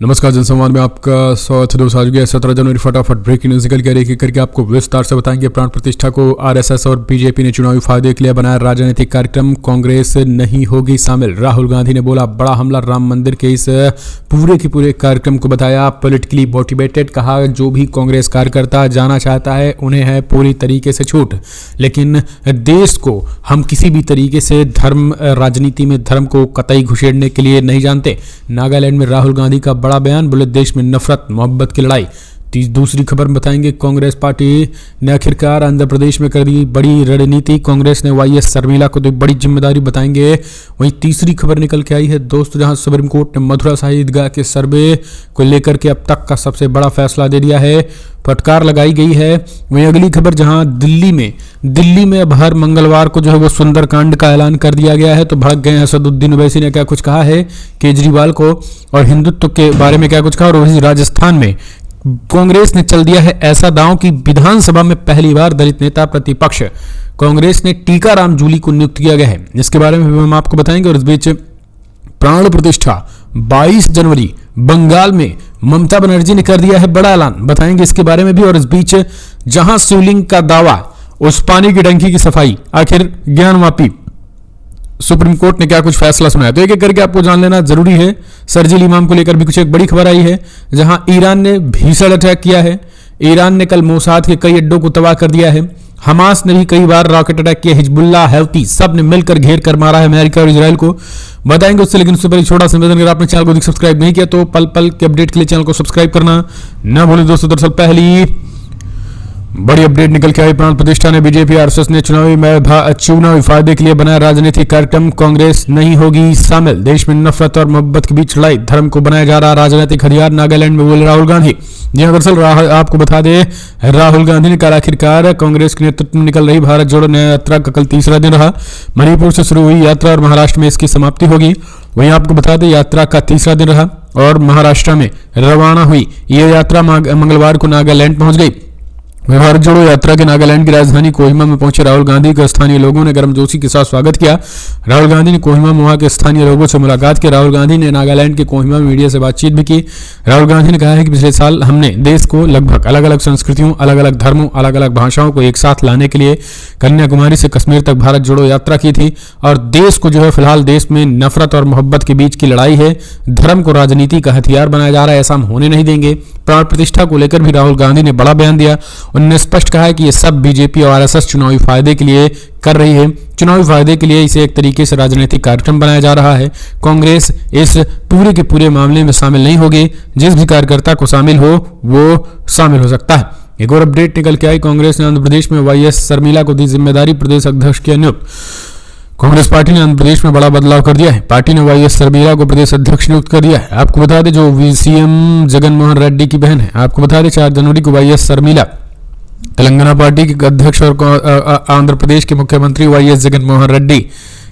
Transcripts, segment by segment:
नमस्कार, जनसंवाद में आपका स्वागत है दोस्तों। आज 17 जनवरी फटाफट ब्रेकिंग न्यूज निकल के एक करके आपको विस्तार से बताएंगे। प्राण प्रतिष्ठा को आरएसएस और बीजेपी ने चुनावी फायदे के लिए बनाया राजनीतिक कार्यक्रम, कांग्रेस नहीं होगी शामिल। राहुल गांधी ने बोला बड़ा हमला राम मंदिर के इस पूरे के पूरे कार्यक्रम को बताया पॉलिटिकली मोटिवेटेड। कहा जो भी कांग्रेस कार्यकर्ता जाना चाहता है उन्हें है पूरी तरीके से छूट, लेकिन देश को हम किसी भी तरीके से धर्म राजनीति में धर्म को कतई घुसेड़ने के लिए नहीं जानते। नागालैंड में राहुल गांधी का बड़ा बयान, बोले देश में नफरत मोहब्बत की लड़ाई। दूसरी खबर बताएंगे, कांग्रेस पार्टी ने आखिरकार आंध्र प्रदेश में कर दी बड़ी रणनीति, कांग्रेस ने वाईएस शर्मिला को दी बड़ी जिम्मेदारी, बताएंगे। वहीं तीसरी खबर निकल के आई है दोस्तों, जहां सुप्रीम कोर्ट ने मथुरा शाही ईदगाह के सर्वे को लेकर के अब तक का सबसे बड़ा फैसला दे दिया है, फटकार लगाई गई है। वहीं अगली खबर, जहां दिल्ली में अब हर मंगलवार को जो है वो सुंदरकांड का ऐलान कर दिया गया है, तो भड़क गए असदुद्दीन ओवैसी ने क्या कुछ कहा है केजरीवाल को और हिंदुत्व के बारे में क्या कुछ कहा। और वहीं राजस्थान में कांग्रेस ने चल दिया है ऐसा दांव कि विधानसभा में पहली बार दलित नेता प्रतिपक्ष कांग्रेस ने टीकाराम जूली को नियुक्त किया गया है, इसके बारे में भी हम आपको बताएंगे। और इस बीच प्राण प्रतिष्ठा 22 जनवरी बंगाल में ममता बनर्जी ने कर दिया है बड़ा ऐलान, बताएंगे इसके बारे में भी। और इस बीच जहां शिवलिंग का दावा, उस पानी की टंकी की सफाई, आखिर ज्ञानवापी सुप्रीम कोर्ट ने क्या कुछ फैसला सुनाया, तो एक एक करके आपको जान लेना जरूरी है। शर्जील इमाम को लेकर भी कुछ एक बड़ी खबर आई है, जहां ईरान ने भीषण अटैक किया है। ईरान ने कल मोसाद के कई अड्डों को तबाह कर दिया है। हमास ने भी कई बार रॉकेट अटैक किया। हिजबुल्लाह, हौती सब ने मिलकर घेर कर मारा है अमेरिका और इजराइल को, बताएंगे उससे। लेकिन उससे पहले छोटा सा निवेदन, अगर आपने चैनल को सब्सक्राइब नहीं किया तो पल पल के अपडेट के लिए चैनल को सब्सक्राइब करना ना भूलें दोस्तों। दरअसल पहली बड़ी अपडेट निकल के आई, प्राण प्रतिष्ठा ने बीजेपी आरएसएस ने चुनावी फायदे के लिए बनाया राजनीतिक कार्यक्रम, कांग्रेस नहीं होगी शामिल। देश में नफरत और मोहब्बत के बीच लड़ाई, धर्म को बनाया जा रहा राजनीतिक हथियार, नागालैंड में बोले राहुल गांधी। जी दरअसल आपको बता दें, राहुल गांधी ने कल आखिरकार कांग्रेस के नेतृत्व में निकल रही भारत जोड़ो न्याय यात्रा का कल तीसरा दिन रहा। मणिपुर से शुरू हुई यात्रा और महाराष्ट्र में इसकी समाप्ति होगी। वहीं आपको बता दें यात्रा का तीसरा दिन रहा और महाराष्ट्र में रवाना हुई यह यात्रा मंगलवार को नागालैंड पहुंच गई। भारत जोड़ो यात्रा के नागालैंड की राजधानी कोहिमा में पहुंचे राहुल गांधी का स्थानीय लोगों ने गर्मजोशी के साथ स्वागत किया। राहुल गांधी ने कोहिमा में वहां के स्थानीय लोगों से मुलाकात की। राहुल गांधी ने नागालैंड के कोहिमा में मीडिया से बातचीत भी की। राहुल गांधी ने कहा है कि पिछले साल हमने देश को लगभग अलग अलग संस्कृतियों, अलग अलग धर्मों, अलग अलग भाषाओं को एक साथ लाने के लिए कन्याकुमारी से कश्मीर तक भारत जोड़ो यात्रा की थी। और देश को जो है फिलहाल देश में नफरत और मोहब्बत के बीच की लड़ाई है, धर्म को राजनीति का हथियार बनाया जा रहा है, ऐसा हम होने नहीं देंगे। प्राण प्रतिष्ठा को लेकर भी राहुल गांधी ने बड़ा बयान दिया। उन्होंने स्पष्ट कहा है कि ये सब बीजेपी और आरएसएस चुनावी फायदे के लिए कर रही है, चुनावी फायदे के लिए इसे एक तरीके से राजनीतिक कार्यक्रम बनाया जा रहा है। कांग्रेस इस पूरे के पूरे मामले में शामिल नहीं होगी, जिस भी कार्यकर्ता को शामिल हो वो शामिल हो सकता है। एक और अपडेट निकल के आई, कांग्रेस ने आंध्र प्रदेश में वाईएस शर्मिला को दी जिम्मेदारी, प्रदेश अध्यक्ष किया नियुक्त। कांग्रेस पार्टी ने आंध्र प्रदेश में बड़ा बदलाव कर दिया है। पार्टी ने वाईएस शर्मिला को प्रदेश अध्यक्ष नियुक्त कर दिया है। आपको बता दें जो सीएम जगनमोहन रेड्डी की बहन है। आपको बता दें 4 जनवरी को वाईएस शर्मिला तेलंगाना पार्टी के अध्यक्ष और आंध्र प्रदेश के मुख्यमंत्री वाईएस जगनमोहन रेड्डी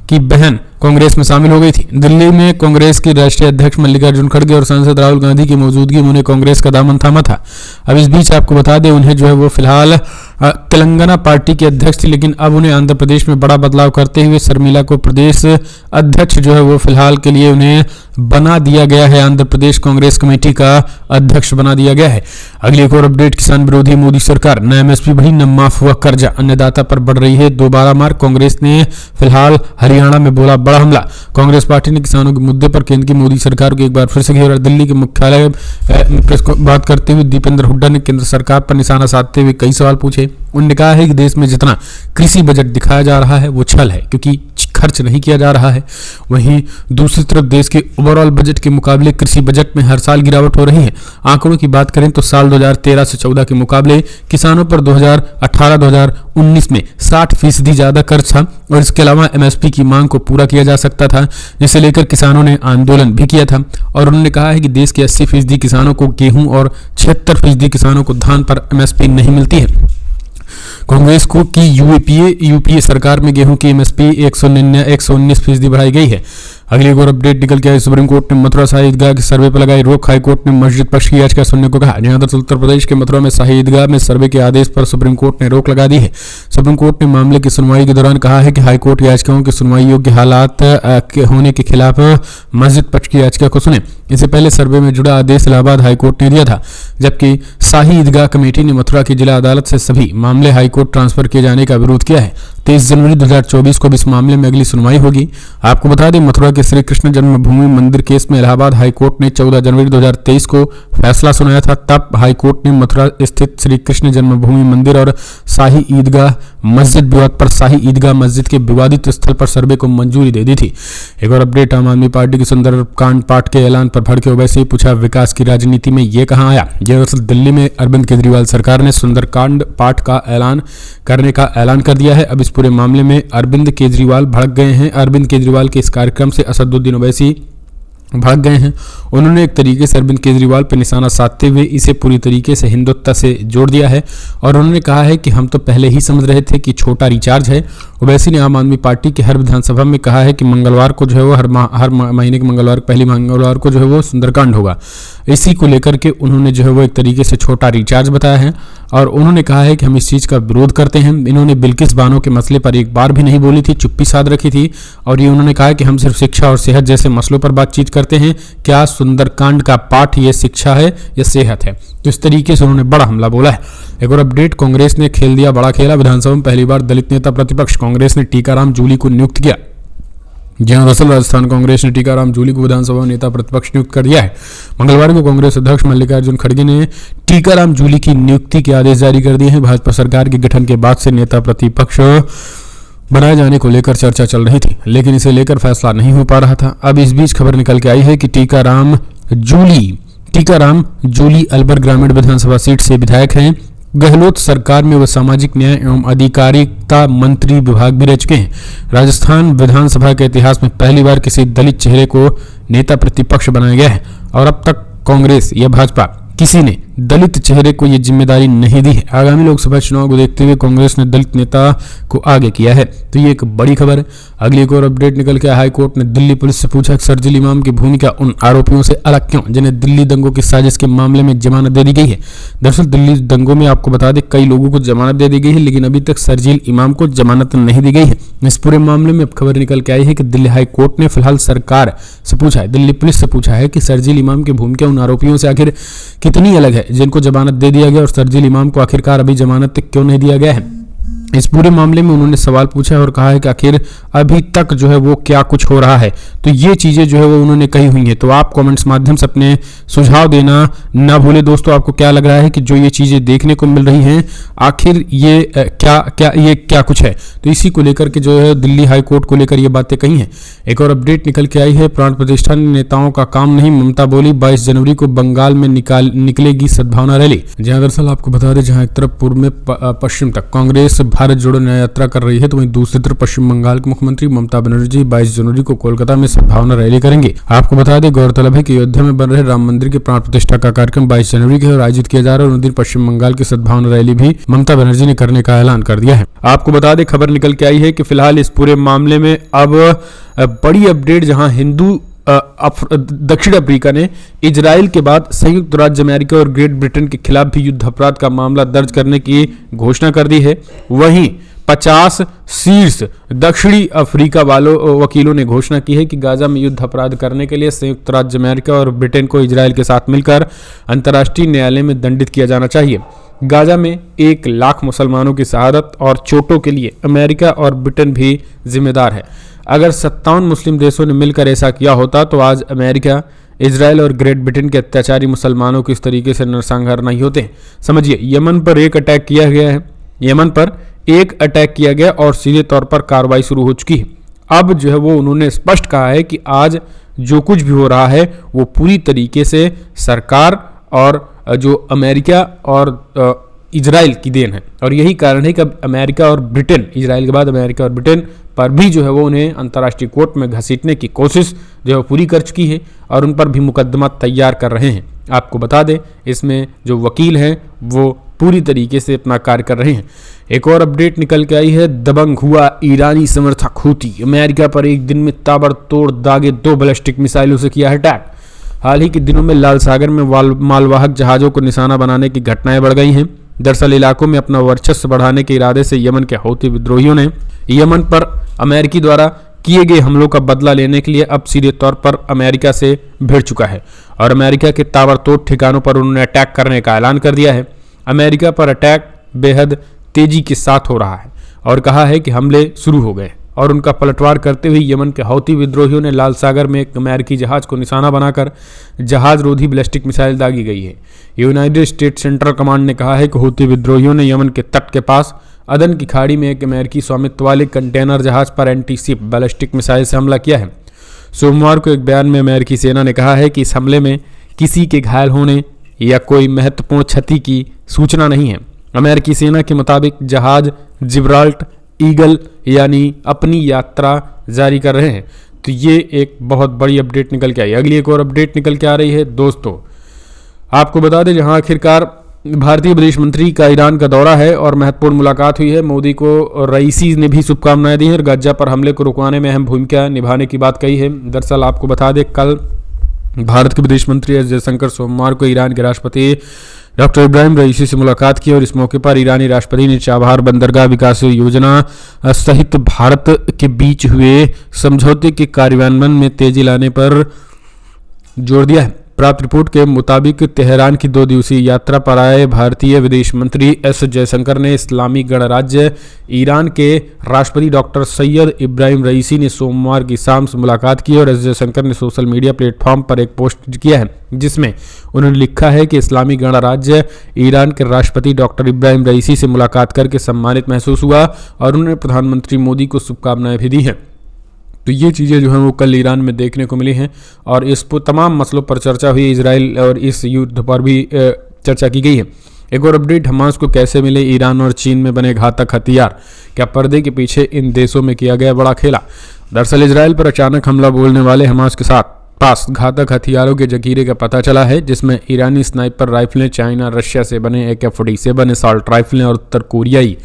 की बहन कांग्रेस में शामिल हो गई थी। दिल्ली में कांग्रेस की राष्ट्रीय अध्यक्ष मल्लिकार्जुन खड़गे और सांसद राहुल गांधी की मौजूदगी में उन्हें कांग्रेस का दामन थामा था। अब इस बीच आपको बता दें उन्हें जो है वो फिलहाल तेलंगाना पार्टी के अध्यक्ष थी, लेकिन अब उन्हें आंध्र प्रदेश में बड़ा बदलाव करते हुए शर्मिला को प्रदेश अध्यक्ष जो है वो फिलहाल के लिए उन्हें बना दिया गया है। आंध्र प्रदेश कांग्रेस कमेटी का अध्यक्ष बना दिया गया है। अगली एक और अपडेट, किसान विरोधी मोदी सरकार, न एमएसपी बढ़ी न माफ हुआ कर्जा, अन्नदाता पर बढ़ रही है दोबारा मार। कांग्रेस ने फिलहाल हरियाणा में बोला बड़ा हमला। कांग्रेस पार्टी ने किसानों के मुद्दे पर केंद्र की मोदी सरकार को एक बार फिर से घेरा। दिल्ली के मुख्यालय प्रेस को बात करते हुए दीपेंद्र हुड्डा ने केंद्र सरकार पर निशाना साधते हुए कई सवाल पूछे। उन्होंने कहा है कि देश में जितना कृषि बजट दिखाया जा रहा है वो छल है, क्योंकि खर्च नहीं किया जा रहा है। वहीं दूसरी तरफ देश के ओवरऑल बजट के मुकाबले कृषि बजट में हर साल गिरावट हो रही है। आंकड़ों की बात करें तो साल 2013 से 14 के मुकाबले किसानों पर 2018-2019 में 60% ज्यादा कर्ज था। और इसके अलावा एमएसपी की मांग को पूरा किया जा सकता था, जिसे लेकर किसानों ने आंदोलन भी किया था। और उन्होंने कहा है कि देश के 80% किसानों को गेहूं और 76% किसानों को धान पर एमएसपी नहीं मिलती है। कांग्रेस को की यूपीए सरकार में गेहूं की एमएसपी 119% बढ़ाई गई है। अगली एक और अपडेट निकल के आई। सुप्रीम कोर्ट ने मथुरा शाही ईदगाह के सर्वे पर लगाई रोक। हाई कोर्ट ने मस्जिद पक्ष की याचिका सुनने को कहा। जहां दरअसल उत्तर प्रदेश के मथुरा में शाही ईदगाह में सर्वे के आदेश पर सुप्रीम कोर्ट ने रोक लगा दी है। सुप्रीम कोर्ट ने मामले की सुनवाई के दौरान कहा है कि हाई कोर्ट याचिकाओं की सुनवाई योग्य हालात होने के खिलाफ मस्जिद पक्ष की याचिका को सुने। इससे पहले सर्वे में जुड़ा आदेश इलाहाबाद हाईकोर्ट ने दिया था, जबकि शाही ईदगाह कमेटी ने मथुरा की जिला अदालत से सभी मामले हाईकोर्ट ट्रांसफर किए जाने का विरोध किया है। 23 जनवरी 2024 को भी इस मामले में अगली सुनवाई होगी। आपको बता दें, मथुरा के श्री कृष्ण जन्मभूमि मंदिर केस में इलाहाबाद हाईकोर्ट ने 14 जनवरी 2023 को फैसला सुनाया था। तब हाईकोर्ट ने मथुरा स्थित श्री कृष्ण जन्मभूमि मंदिर और शाही ईदगाह मस्जिद विवाद पर शाही ईदगाह मस्जिद के विवादित स्थल पर सर्वे को मंजूरी दे दी थी। एक और अपडेट, आम आदमी पार्टी की सुंदरकांड पाठ के ऐलान पर भड़के ओवैसी पूछा विकास की राजनीति में ये कहां आया। दरअसल दिल्ली में अरविंद केजरीवाल सरकार ने सुंदरकांड पाठ का ऐलान करने का ऐलान कर दिया है। अब इस पूरे मामले में अरविंद केजरीवाल भड़क गए हैं। अरविंद केजरीवाल के इस कार्यक्रम से असदुद्दीन ओवैसी भाग गए हैं। उन्होंने एक तरीके से अरविंद केजरीवाल पर निशाना साधते हुए इसे पूरी तरीके से हिंदुत्व से जोड़ दिया है और उन्होंने कहा है कि हम तो पहले ही समझ रहे थे कि छोटा रिचार्ज है। ओवैसी ने आम आदमी पार्टी की हर विधानसभा में कहा है कि मंगलवार को जो है वो हर महीने के मंगलवार पहली मंगलवार को जो है वो सुंदरकांड होगा। इसी को लेकर के उन्होंने जो है वो एक तरीके से छोटा रिचार्ज बताया है और उन्होंने कहा है कि हम इस चीज़ का विरोध करते हैं। इन्होंने बिल्किस बानो के मसले पर एक बार भी नहीं बोली थी, चुप्पी साध रखी थी और ये उन्होंने कहा कि हम सिर्फ शिक्षा और सेहत जैसे मसलों पर बातचीत करते हैं। क्या सुंदरकांड का पाठ ये शिक्षा है या सेहत है? तो इस तरीके से उन्होंने बड़ा हमला बोला है। एक और अपडेट, कांग्रेस ने खेल दिया बड़ा खेला। विधानसभा में पहली बार दलित नेता प्रतिपक्ष कांग्रेस ने टीकाराम जूली को नियुक्त किया। जहां दरअसल राजस्थान कांग्रेस ने टीकाराम जूली को विधानसभा नेता प्रतिपक्ष नियुक्त कर दिया है। मंगलवार को कांग्रेस अध्यक्ष मल्लिकार्जुन खड़गे ने टीकाराम जूली की नियुक्ति के आदेश जारी कर दिए हैं। भाजपा सरकार के गठन के बाद से नेता प्रतिपक्ष बनाए जाने को लेकर चर्चा चल रही थी, लेकिन इसे लेकर फैसला नहीं हो पा रहा था। अब इस बीच खबर निकल के आई है कि टीकाराम जूली अलवर ग्रामीण विधानसभा सीट से विधायक हैं। गहलोत सरकार में वह सामाजिक न्याय एवं अधिकारिता मंत्री विभाग भी रह चुके हैं। राजस्थान विधानसभा के इतिहास में पहली बार किसी दलित चेहरे को नेता प्रतिपक्ष बनाया गया है और अब तक कांग्रेस या भाजपा किसी ने दलित चेहरे को यह जिम्मेदारी नहीं दी है। आगामी लोकसभा चुनाव को देखते हुए कांग्रेस ने दलित नेता को आगे किया है, तो ये एक बड़ी खबर है। अगली एक और अपडेट निकल के हाई कोर्ट ने दिल्ली पुलिस से पूछा कि शर्जील इमाम की भूमिका उन आरोपियों से अलग क्यों जिन्हें दिल्ली दंगों की साजिश के मामले में जमानत दे दी गई है। दरअसल दिल्ली दंगों में आपको बता दें कई लोगों को जमानत दे दी गई है, लेकिन अभी तक शर्जील इमाम को जमानत नहीं दी गई है। इस पूरे मामले में अब खबर निकल के आई है कि दिल्ली हाई कोर्ट ने फिलहाल सरकार से पूछा है, दिल्ली पुलिस से पूछा है कि शर्जील इमाम की भूमिका उन आरोपियों से आखिर कितनी अलग है जिनको जमानत दे दिया गया और शर्जील इमाम को आखिरकार अभी जमानत क्यों नहीं दिया गया है। इस पूरे मामले में उन्होंने सवाल पूछा है और कहा है कि आखिर अभी तक जो है वो क्या कुछ हो रहा है। तो ये चीजें जो है वो उन्होंने कही हुई हैं। तो आप कमेंट्स माध्यम से अपने सुझाव देना ना भूले दोस्तों। आपको क्या लग रहा है कि जो ये चीजें देखने को मिल रही हैं आखिर ये क्या कुछ है? तो इसी को लेकर के जो है दिल्ली हाई कोर्ट को लेकर ये बातें कही हैं। एक और अपडेट निकल के आई है, प्राण प्रतिष्ठा नेताओं का काम नहीं, ममता बोली 22 जनवरी को बंगाल में निकलेगी सद्भावना रैली। जहां दरअसल आपको बता दें, जहां एक तरफ पूर्व में पश्चिम तक कांग्रेस भारत जोड़ो न्याय यात्रा कर रही है, तो वहीं दूसरी तरफ पश्चिम बंगाल के मुख्यमंत्री ममता बनर्जी 22 जनवरी को कोलकाता में सद्भावना रैली करेंगे। आपको बता दें, गौरतलब है कि अयोध्या में बन रहे राम मंदिर के प्राण प्रतिष्ठा का कार्यक्रम 22 जनवरी को आयोजित किया जा रहा है और उन दिन पश्चिम बंगाल की सद्भावना रैली भी ममता बनर्जी ने करने का ऐलान कर दिया है। आपको बता दें, खबर निकल के आई है कि फिलहाल इस पूरे मामले में अब बड़ी अपडेट, जहां दक्षिण अफ्रीका ने इजराइल के बाद संयुक्त राज्य अमेरिका और ग्रेट ब्रिटेन के खिलाफ भी युद्ध अपराध का मामला दर्ज करने की घोषणा कर दी है। वहीं 50 शीर्ष दक्षिणी अफ्रीका वकीलों ने घोषणा की है कि गाजा में युद्ध अपराध करने के लिए संयुक्त राज्य अमेरिका और ब्रिटेन को इजराइल के साथ मिलकर अंतर्राष्ट्रीय न्यायालय में दंडित किया जाना चाहिए। गाजा में 1 लाख मुसलमानों की शहादत और चोटों के लिए अमेरिका और ब्रिटेन भी जिम्मेदार है। अगर 57 मुस्लिम देशों ने मिलकर ऐसा किया होता तो आज अमेरिका, इजराइल और ग्रेट ब्रिटेन के अत्याचारी मुसलमानों को इस तरीके से नरसंहार नहीं होते। समझिए, यमन पर एक अटैक किया गया है, यमन पर एक अटैक किया गया और सीधे तौर पर कार्रवाई शुरू हो चुकी है। अब जो है वो उन्होंने स्पष्ट कहा है कि आज जो कुछ भी हो रहा है वो पूरी तरीके से सरकार और जो अमेरिका और इजराइल की देन है और यही कारण है कि अब अमेरिका और ब्रिटेन, इजराइल के बाद अमेरिका और ब्रिटेन पर भी जो है वो उन्हें अंतर्राष्ट्रीय कोर्ट में घसीटने की कोशिश जो है पूरी कर चुकी है और उन पर भी मुकदमा तैयार कर रहे हैं। आपको बता दें, इसमें जो वकील हैं वो पूरी तरीके से अपना कार्य कर रहे हैं। एक और अपडेट निकल के आई है, दबंग हुआ ईरानी समर्थक हूती, अमेरिका पर एक दिन में ताबड़तोड़ दागे 2 बैलिस्टिक मिसाइलों से किया है अटैक। हाल ही के दिनों में लाल सागर में मालवाहक जहाज़ों को निशाना बनाने की घटनाएं बढ़ गई हैं। दरअसल इलाकों में अपना वर्चस्व बढ़ाने के इरादे से यमन के हौती विद्रोहियों ने यमन पर अमेरिकी द्वारा किए गए हमलों का बदला लेने के लिए अब सीधे तौर पर अमेरिका से भिड़ चुका है और अमेरिका के ताबड़तोड़ ठिकानों पर उन्होंने अटैक करने का ऐलान कर दिया है। अमेरिका पर अटैक बेहद तेजी के साथ हो रहा है और कहा है कि हमले शुरू हो गए और उनका पलटवार करते हुए यमन के हौती विद्रोहियों ने लाल सागर में एक अमेरिकी जहाज को निशाना बनाकर जहाज रोधी बैलिस्टिक मिसाइल दागी गई है। यूनाइटेड स्टेट्स सेंट्रल कमांड ने कहा है कि हौती विद्रोहियों ने यमन के तट के पास अदन की खाड़ी में एक अमेरिकी स्वामित्व वाले कंटेनर जहाज पर एंटी-शिप बैलिस्टिक मिसाइल से हमला किया है। सोमवार को एक बयान में अमेरिकी सेना ने कहा है कि इस हमले में किसी के घायल होने या कोई महत्वपूर्ण क्षति की सूचना नहीं है। अमेरिकी सेना के मुताबिक जहाज जिब्राल्टर ईगल यानी अपनी यात्रा जारी कर रहे हैं। तो ये एक बहुत बड़ी अपडेट निकल के आई। अगली एक और अपडेट निकल के आ रही है दोस्तों, आपको बता दें जहां आखिरकार भारतीय विदेश मंत्री का ईरान का दौरा है और महत्वपूर्ण मुलाकात हुई है। मोदी को रईसी ने भी शुभकामनाएं दी हैं और गाजा पर हमले को रुकवाने में अहम भूमिका निभाने की बात कही है। दरअसल आपको बता दें कल भारत के विदेश मंत्री एस जयशंकर सोमवार को ईरान के राष्ट्रपति डॉक्टर इब्राहिम रईसी से मुलाकात की और इस मौके पर ईरानी राष्ट्रपति ने चाबहार बंदरगाह विकास योजना सहित भारत के बीच हुए समझौते के कार्यान्वयन में तेजी लाने पर जोर दिया है। प्राप्त रिपोर्ट के मुताबिक तेहरान की 2 दिवसीय यात्रा पर आए भारतीय विदेश मंत्री एस जयशंकर ने इस्लामी गणराज्य ईरान के राष्ट्रपति डॉक्टर सैयद इब्राहिम रईसी ने सोमवार की शाम से मुलाकात की और एस जयशंकर ने सोशल मीडिया प्लेटफॉर्म पर एक पोस्ट किया है जिसमें उन्होंने लिखा है कि इस्लामी गणराज्य ईरान के राष्ट्रपति डॉक्टर इब्राहिम रईसी से मुलाकात करके सम्मानित महसूस हुआ और उन्होंने प्रधानमंत्री मोदी को शुभकामनाएं भी दी हैं। तो ये चीज़ें जो हैं वो कल ईरान में देखने को मिली हैं और इस पर तमाम मसलों पर चर्चा हुई। इजराइल और इस युद्ध पर भी चर्चा की गई है। एक और अपडेट, हमास को कैसे मिले ईरान और चीन में बने घातक हथियार, क्या पर्दे के पीछे इन देशों में किया गया बड़ा खेला। दरअसल इजराइल पर अचानक हमला बोलने वाले हमास के साथ पास घातक हथियारों के जखीरे का पता चला है जिसमें ईरानी स्नाइपर राइफलें, चाइना रशिया से बने AK-47 असॉल्ट राइफलें और उत्तर कोरियाई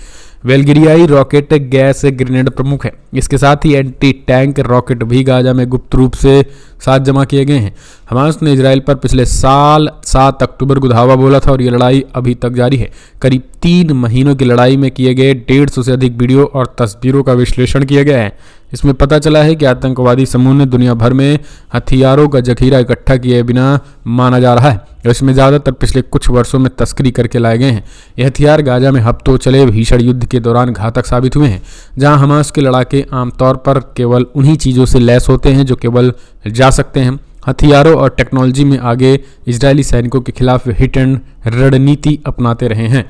वेल्गिरियाई रॉकेट गैस ग्रेनेड प्रमुख है। इसके साथ ही एंटी टैंक रॉकेट भी गाजा में गुप्त रूप से साथ जमा किए गए हैं। हमास ने इजराइल पर पिछले साल 7 अक्टूबर को धावा बोला था और ये लड़ाई अभी तक जारी है। करीब 3 महीनों की लड़ाई में किए गए 150 से अधिक वीडियो और तस्वीरों का विश्लेषण किया गया है। इसमें पता चला है कि आतंकवादी समूह ने दुनिया भर में हथियारों का जखीरा इकट्ठा किए बिना माना जा रहा है। इसमें ज़्यादातर पिछले कुछ वर्षों में तस्करी करके लाए गए हैं। ये हथियार गाजा में हफ्तों चले भीषण युद्ध के दौरान घातक साबित हुए हैं, जहां हमास के लड़ाके आमतौर पर केवल उन्हीं चीज़ों से लैस होते हैं जो केवल जा सकते हैं। हथियारों और टेक्नोलॉजी में आगे इजरायली सैनिकों के खिलाफ हिट एंड रणनीति अपनाते रहे हैं।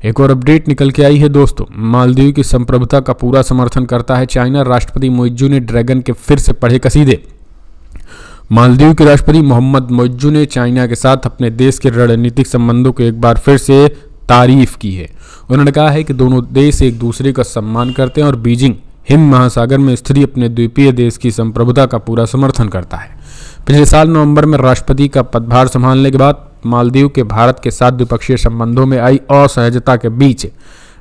एक और अपडेट निकल के आई है दोस्तों, मालदीव की संप्रभुता का पूरा समर्थन करता है चाइना, राष्ट्रपति मोइज्जू ने ड्रैगन के फिर से पढ़े कसीदे। मालदीव के राष्ट्रपति मोहम्मद मोइज्जू ने चाइना के साथ अपने देश के रणनीतिक संबंधों को एक बार फिर से तारीफ की है। उन्होंने कहा है कि दोनों देश एक दूसरे का सम्मान करते हैं और बीजिंग हिंद महासागर में स्थित अपने द्वीपीय देश की संप्रभुता का पूरा समर्थन करता है। पिछले साल नवंबर में राष्ट्रपति का पदभार संभालने के बाद मालदीव के भारत के साथ द्विपक्षीय संबंधों में आई असहजता के बीच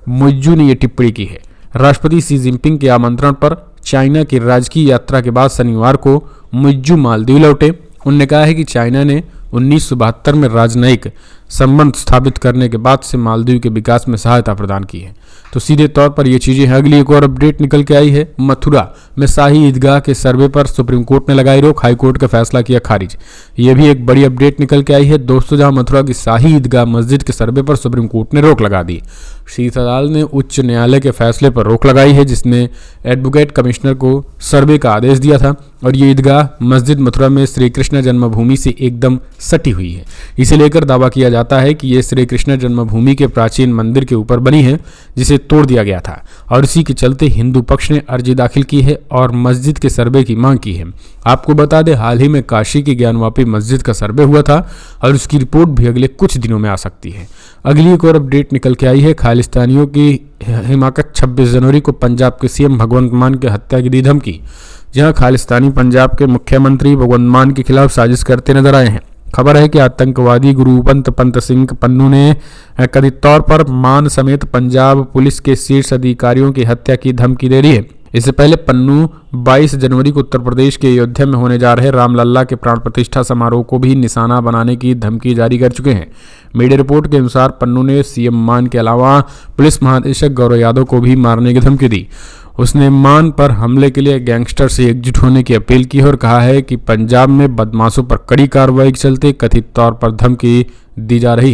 मोइज्जू ने यह टिप्पणी की है। राष्ट्रपति शी जिनपिंग के आमंत्रण पर चाइना की राजकीय यात्रा के बाद शनिवार को मोइज्जू मालदीव लौटे। उन्होंने कहा है कि चाइना ने 1972 में राजनयिक संबंध स्थापित करने के बाद से मालदीव के विकास में सहायता प्रदान की है। तो सीधे तौर पर ये चीज़ें हैं। अगली एक और अपडेट निकल के आई है, मथुरा में शाही ईदगाह के सर्वे पर सुप्रीम कोर्ट ने लगाई रोक, हाई कोर्ट का फैसला किया खारिज। ये भी एक बड़ी अपडेट निकल के आई है दोस्तों, जहां मथुरा की शाही ईदगाह मस्जिद के सर्वे पर सुप्रीम कोर्ट ने रोक लगा दी। शीर्ष अदालत ने उच्च न्यायालय के फैसले पर रोक लगाई है जिसने एडवोकेट कमिश्नर को सर्वे का आदेश दिया था और ये ईदगाह मस्जिद मथुरा में श्री कृष्ण जन्मभूमि से एकदम सटी हुई है। इसे लेकर दावा किया जाता है कि ये श्री कृष्ण जन्मभूमि के प्राचीन मंदिर के ऊपर बनी है जिसे तोड़ दिया गया था और इसी के चलते हिंदू पक्ष ने अर्जी दाखिल की है और मस्जिद के सर्वे की मांग की है। आपको बता दें हाल ही में काशी की ज्ञानवापी मस्जिद का सर्वे हुआ था और उसकी रिपोर्ट भी अगले कुछ दिनों में आ सकती है। अगली एक और अपडेट निकल के आई है, खालिस्तानियों की हिमाकत 26 जनवरी को पंजाब के सीएम भगवंत मान की हत्या की दी धमकी। जहां खालिस्तानी पंजाब के मुख्यमंत्री भगवंत मान के खिलाफ साजिश करते नजर आए हैं। खबर है कि आतंकवादी गुरुवंत पंत सिंह पन्नू ने कथित तौर पर मान समेत पंजाब पुलिस के शीर्ष अधिकारियों की हत्या की धमकी दे रही है। इससे पहले पन्नू 22 जनवरी को उत्तर प्रदेश के अयोध्या में होने जा रहे रामलला के प्राण प्रतिष्ठा समारोह को भी निशाना बनाने की धमकी जारी कर चुके हैं। मीडिया रिपोर्ट के अनुसार पन्नू ने सीएम मान के अलावा पुलिस महानिदेशक गौरव यादव को भी मारने की धमकी दी। उसने मान पर हमले के लिए गैंगस्टर से एकजुट होने की अपील की और कहा है कि पंजाब में बदमाशों पर कड़ी कार्रवाई के चलते कथित तौर पर धमकी दी जा रही है।